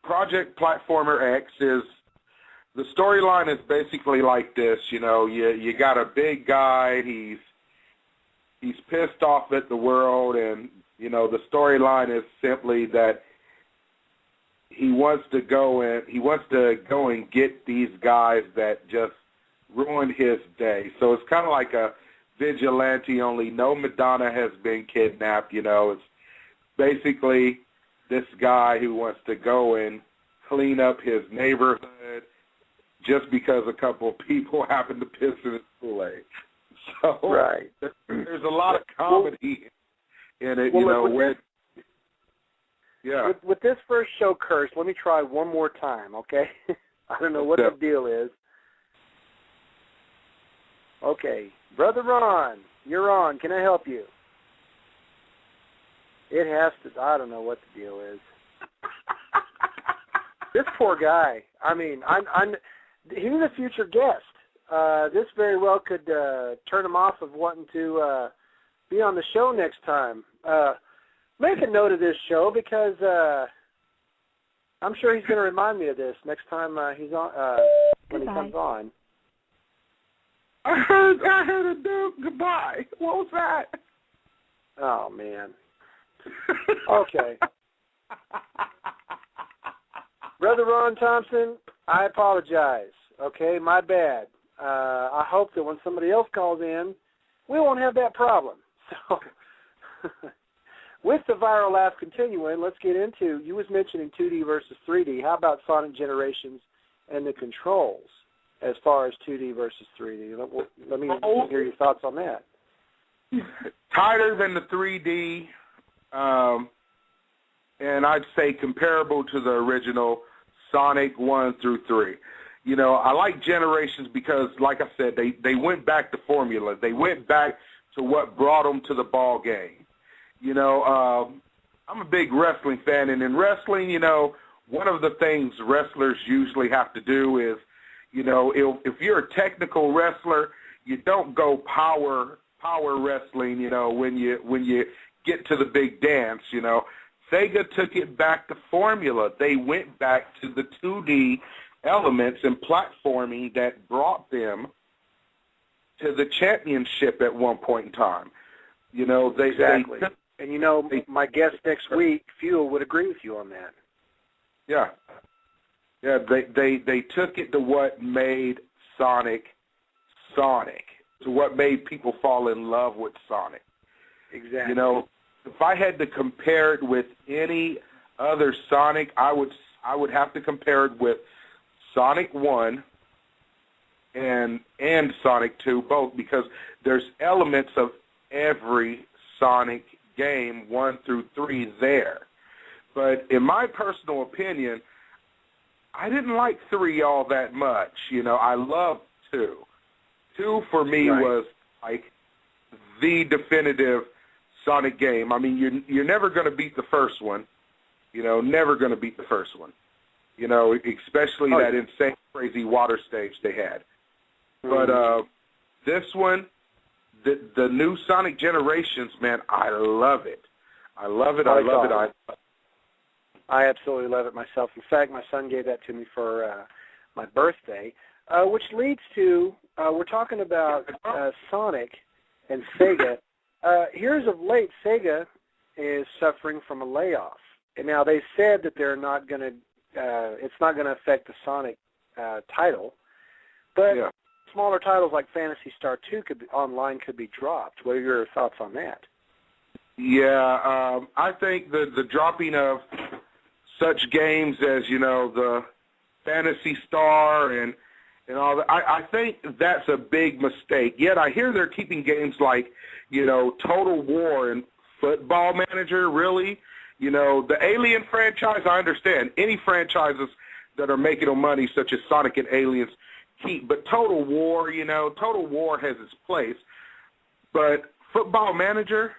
Project Platformer X is the storyline is basically like this. You got a big guy. He's pissed off at the world, and the storyline is simply that he wants to go and get these guys that just ruined his day. So it's kind of like a vigilante, only no Madonna has been kidnapped. It's basically this guy who wants to go and clean up his neighborhood just because a couple of people happen to piss in his Kool-Aid. So right. There's a lot of comedy in it, With this first show, Curse, let me try one more time, okay? I don't know what the deal is. Okay. Brother Ron, you're on. Can I help you? It has to. I don't know what the deal is. This poor guy. I mean, he's a future guest. This very well could turn him off of wanting to be on the show next time. Make a note of this show because I'm sure he's going to remind me of this next time he's on when he comes on. I heard a dude. Goodbye. What was that? Oh, man. Okay. Brother Ron Thompson, I apologize. Okay, my bad. I hope that when somebody else calls in, we won't have that problem. So, with the viral laugh continuing, let's get into, you was mentioning 2D versus 3D. How about Sonic Generations and the controls as far as 2D versus 3D? Let me hear your thoughts on that. Tighter than the 3D, and I'd say comparable to the original Sonic 1 through 3. I like Generations because, like I said, they went back to formula. They went back to what brought them to the ball game. I'm a big wrestling fan, and in wrestling, one of the things wrestlers usually have to do is, if you're a technical wrestler, you don't go power wrestling, when you get to the big dance, Sega took it back to formula. They went back to the 2D elements and platforming that brought them to the championship at one point in time. Exactly. My guest next week, Fuel, would agree with you on that. Yeah. Yeah, they took it to what made Sonic, to what made people fall in love with Sonic. Exactly. If I had to compare it with any other Sonic, I would have to compare it with Sonic 1 and Sonic 2, both, because there's elements of every Sonic game, 1 through 3, there. But in my personal opinion, I didn't like 3 all that much. I loved 2. 2 for me was like the definitive Sonic game. I mean, you're never going to beat the first one. Never going to beat the first one. Especially that insane, crazy water stage they had. But this one, the new Sonic Generations, man, I love it. I love it. I absolutely love it myself. In fact, my son gave that to me for my birthday, which leads to, we're talking about Sonic and Sega. Here's of late, Sega is suffering from a layoff. And now they said that they're not going to, it's not going to affect the Sonic title, but smaller titles like Phantasy Star 2 online could be dropped. What are your thoughts on that? Yeah, I think the dropping of such games as, the Phantasy Star and all that, I think that's a big mistake. Yet I hear they're keeping games like, Total War and Football Manager, really. The Alien franchise, I understand. Any franchises that are making them money, such as Sonic and Aliens, keep. But Total War, Total War has its place. But Football Manager,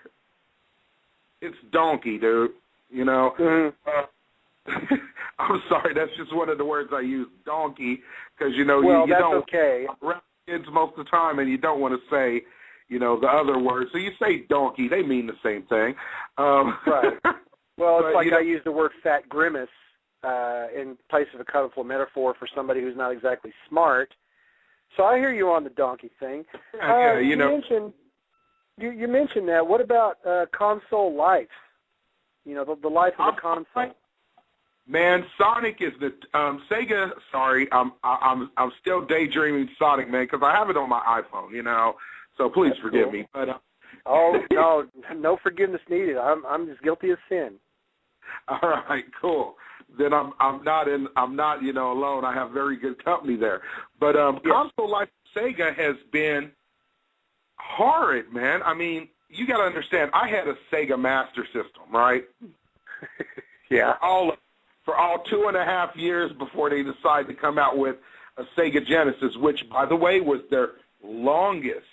it's donkey, dude. I'm sorry, that's just one of the words I use, donkey, because, you don't okay. rap kids most of the time, and you don't want to say, the other words. So you say donkey, they mean the same thing. Right. Well, it's like I use the word fat grimace in place of a colorful metaphor for somebody who's not exactly smart. So I hear you on the donkey thing. You mentioned that. What about console life? You know, the life of a console. Man, Sonic is the Sega. Sorry, I'm still daydreaming Sonic, man, because I have it on my iPhone. You know, so please forgive me. But oh no forgiveness needed. I'm just guilty of sin. All right, cool. Then I'm not alone. I have very good company there. But console life of Sega has been horrid, man. I mean, you got to understand. I had a Sega Master System, right? Yeah. For all 2.5 years before they decided to come out with a Sega Genesis, which, by the way, was their longest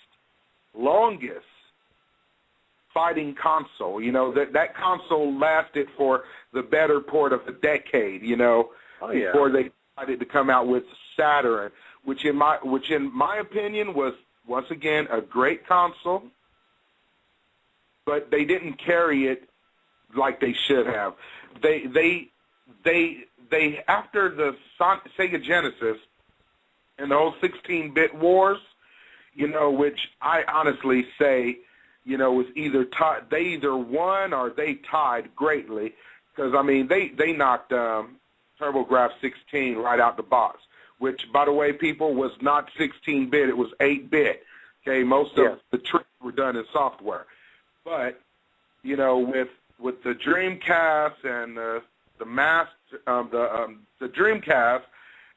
fighting console. You know, that console lasted for the better part of a decade, you know, before they decided to come out with Saturn, which in my opinion was, once again, a great console, but they didn't carry it like they should have. They after the Sega Genesis and the whole 16-bit wars, you know, which I honestly say, you know, was they either won or they tied greatly, because I mean they knocked TurboGrafx 16 right out the box, which, by the way, people, was not 16-bit, it was 8-bit. Okay, most of the tricks were done in software, but you know, with the Dreamcast and the Dreamcast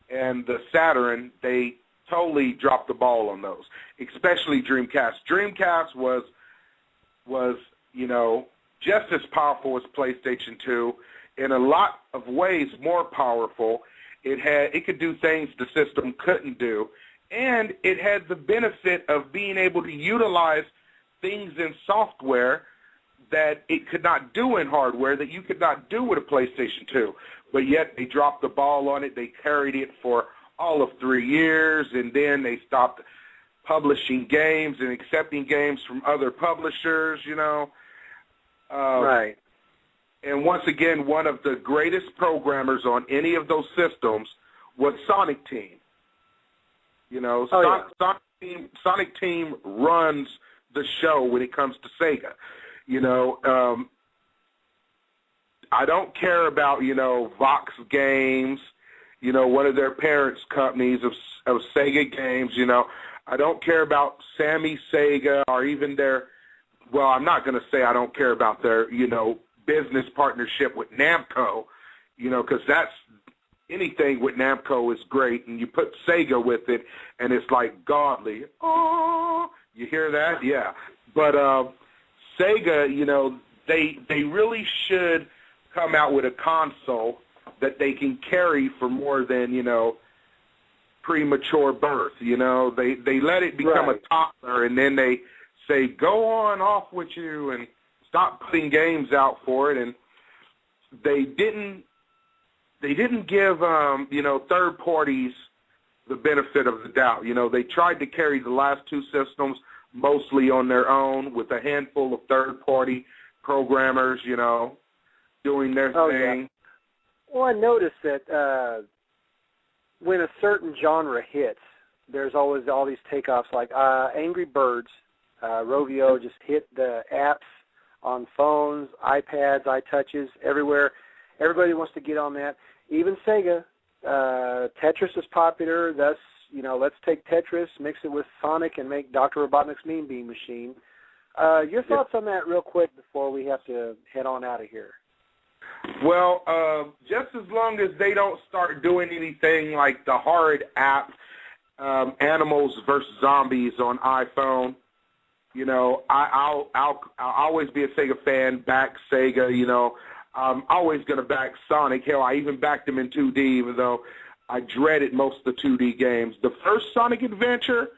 and the Saturn, they totally dropped the ball on those, especially Dreamcast. Dreamcast was, you know, just as powerful as PlayStation 2, in a lot of ways more powerful. It could do things the system couldn't do, and it had the benefit of being able to utilize things in software that it could not do in hardware, that you could not do with a PlayStation 2. But yet they dropped the ball on it. They carried it for all of 3 years, and then they stopped publishing games and accepting games from other publishers, you know. Right. And once again, one of the greatest programmers on any of those systems was Sonic Team. You know, Sonic Team runs the show when it comes to Sega. You know, I don't care about, you know, Vox Games, you know, one of their parents' companies of Sega Games, you know. I don't care about Sammy Sega or even I'm not going to say I don't care about their, you know, business partnership with Namco, you know, because anything with Namco is great, and you put Sega with it, and it's like godly. Oh, you hear that? Yeah. But Sega, you know, they really should come out with a console that they can carry for more than, you know, premature birth. You know, they let it become a toddler, and then they say, go on off with you, and stop putting games out for it. And they didn't give you know, third parties the benefit of the doubt. You know, they tried to carry the last two systems mostly on their own with a handful of third-party programmers, you know, doing their thing. Yeah. Well, I noticed that when a certain genre hits, there's always all these takeoffs, like Angry Birds. Rovio just hit the apps on phones, iPads, iTouches, everywhere. Everybody wants to get on that. Even Sega. Tetris is popular, thus, you know, let's take Tetris, mix it with Sonic, and make Dr. Robotnik's Mean Bean Machine. Your thoughts on that real quick before we have to head on out of here? Well, just as long as they don't start doing anything like the horrid app, Animals vs. Zombies on iPhone, you know, I'll always be a Sega fan, back Sega, you know. I'm always going to back Sonic. Hell, I even backed him in 2D, even though I dreaded most of the 2D games. The first Sonic Adventure,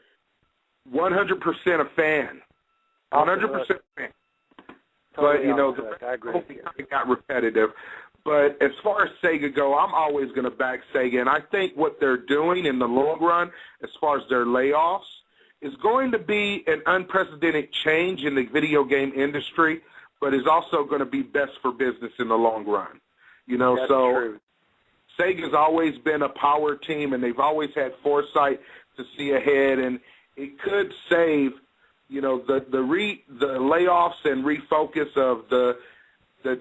100% a fan. 100% a fan. But, you know, it got repetitive. But as far as Sega go, I'm always going to back Sega. And I think what they're doing in the long run, as far as their layoffs, is going to be an unprecedented change in the video game industry, but is also going to be best for business in the long run. You know, That's so true. Sega's always been a power team, and they've always had foresight to see ahead, and it could save, you know, the layoffs and refocus of the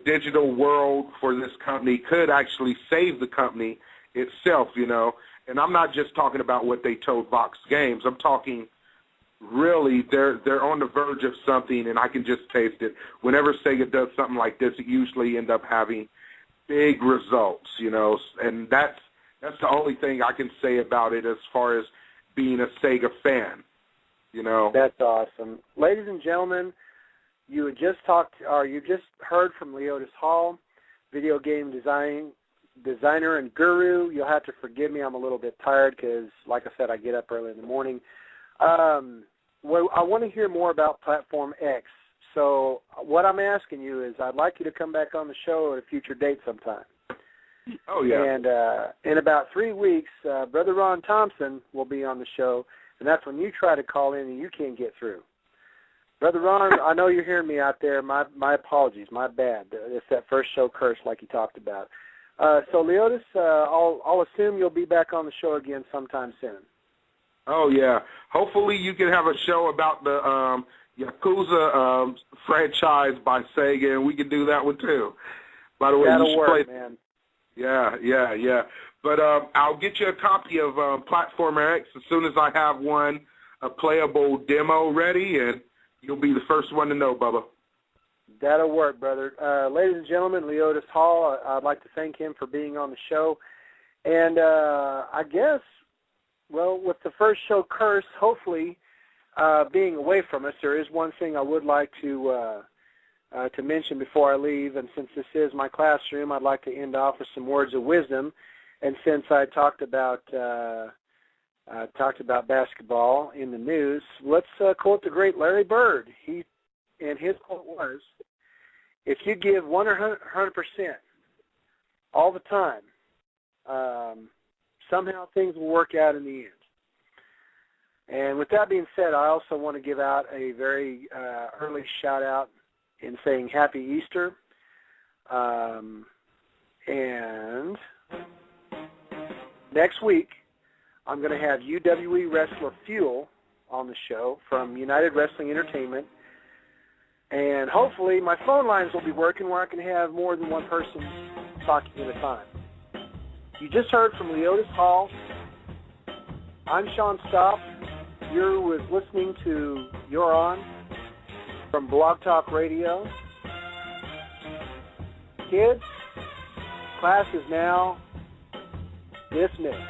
digital world for this company could actually save the company itself, you know. And I'm not just talking about what they told Vox Games. I'm talking really they're on the verge of something, and I can just taste it. Whenever Sega does something like this, it usually ends up having big results, you know. And that's the only thing I can say about it as far as being a Sega fan, you know. That's awesome. Ladies and gentlemen, you had just you just heard from Leotis Hall, video game designer and guru. You'll have to forgive me, I'm a little bit tired because, like I said, I get up early in the morning. Well, I want to hear more about Platform X. So what I'm asking you is I'd like you to come back on the show at a future date sometime. Oh, yeah. And in about 3 weeks, Brother Ron Thompson will be on the show, and that's when you try to call in and you can't get through. Brother Ron, I know you're hearing me out there. My apologies. My bad. It's that first show curse like you talked about. So, Leotis, I'll assume you'll be back on the show again sometime soon. Oh, yeah. Hopefully you can have a show about the Yakuza franchise by Sega, and we can do that one too. By the way, that'll work, man. Yeah. But I'll get you a copy of Platformer X as soon as I have a playable demo ready, and you'll be the first one to know, Bubba. That'll work, brother. Ladies and gentlemen, Leotis Hall, I'd like to thank him for being on the show. And I guess, well, with the first show curse, hopefully, being away from us, there is one thing I would like to mention before I leave. And since this is my classroom, I'd like to end off with some words of wisdom. And since I talked about basketball in the news, let's quote the great Larry Bird. And his quote was, "If you give 100% all the time, somehow things will work out in the end." And with that being said, I also want to give out a very early shout-out in saying Happy Easter. And next week, I'm going to have UWE wrestler Fuel on the show from United Wrestling Entertainment. And hopefully my phone lines will be working where I can have more than one person talking at a time. You just heard from Leotis Hall. I'm Sean Stopp. You was listening to You're On from Blog Talk Radio. Kids, class is now dismissed.